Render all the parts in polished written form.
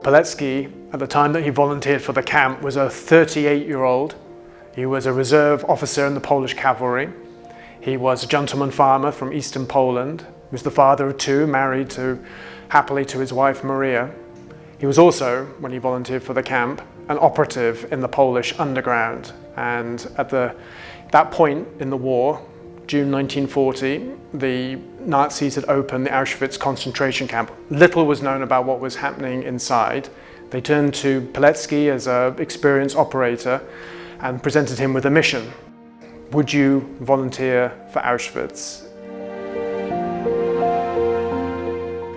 Pilecki, at the time that he volunteered for the camp, was a 38-year-old. He was a reserve officer in the Polish cavalry. He was a gentleman farmer from eastern Poland. He was the father of two, married happily to his wife Maria. He was also, when he volunteered for the camp, an operative in the Polish underground. And at that point in the war, June 1940, the Nazis had opened the Auschwitz concentration camp. Little was known about what was happening inside. They turned to Pilecki as an experienced operator and presented him with a mission. Would you volunteer for Auschwitz?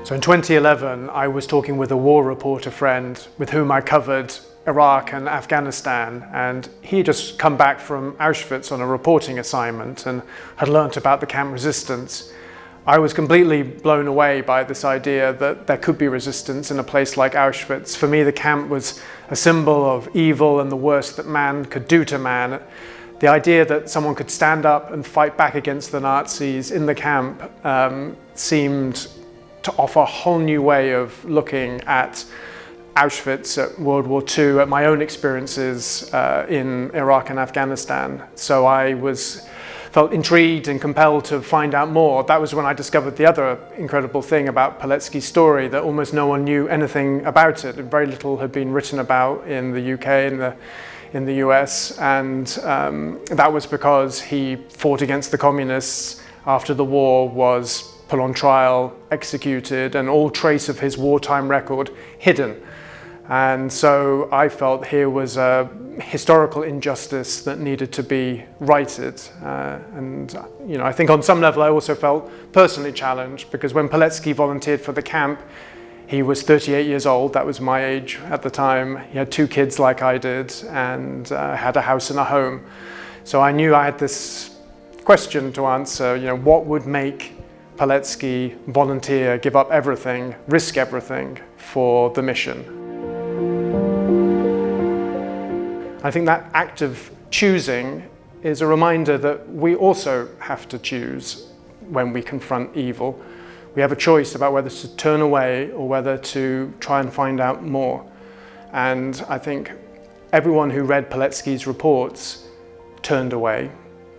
So in 2011, I was talking with a war reporter friend with whom I covered Iraq and Afghanistan, and he had just come back from Auschwitz on a reporting assignment and had learnt about the camp resistance. I was completely blown away by this idea that there could be resistance in a place like Auschwitz. For me, the camp was a symbol of evil and the worst that man could do to man. The idea that someone could stand up and fight back against the Nazis in the camp seemed to offer a whole new way of looking at Auschwitz, at World War II, at my own experiences in Iraq and Afghanistan. So I felt intrigued and compelled to find out more. That was when I discovered the other incredible thing about Pilecki's story, that almost no one knew anything about it. Very little had been written about in the UK, in the US, and that was because he fought against the communists after the war, was put on trial, executed, and all trace of his wartime record hidden. And so I felt here was a historical injustice that needed to be righted. And I think on some level I also felt personally challenged, because when Pilecki volunteered for the camp, he was 38 years old. That was my age at the time. He had two kids like I did, and had a house and a home. So I knew I had this question to answer, what would make Pilecki volunteer, give up everything, risk everything for the mission? I think that act of choosing is a reminder that we also have to choose when we confront evil. We have a choice about whether to turn away or whether to try and find out more. And I think everyone who read Pilecki's reports turned away,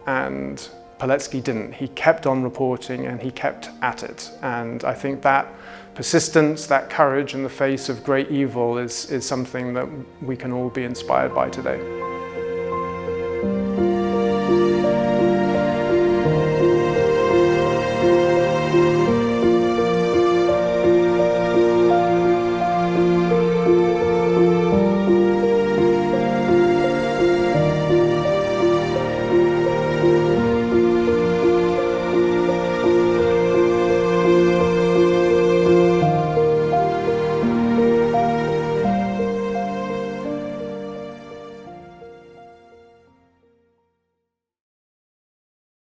and Pilecki didn't. He kept on reporting and he kept at it. And I think that persistence, that courage in the face of great evil is something that we can all be inspired by today.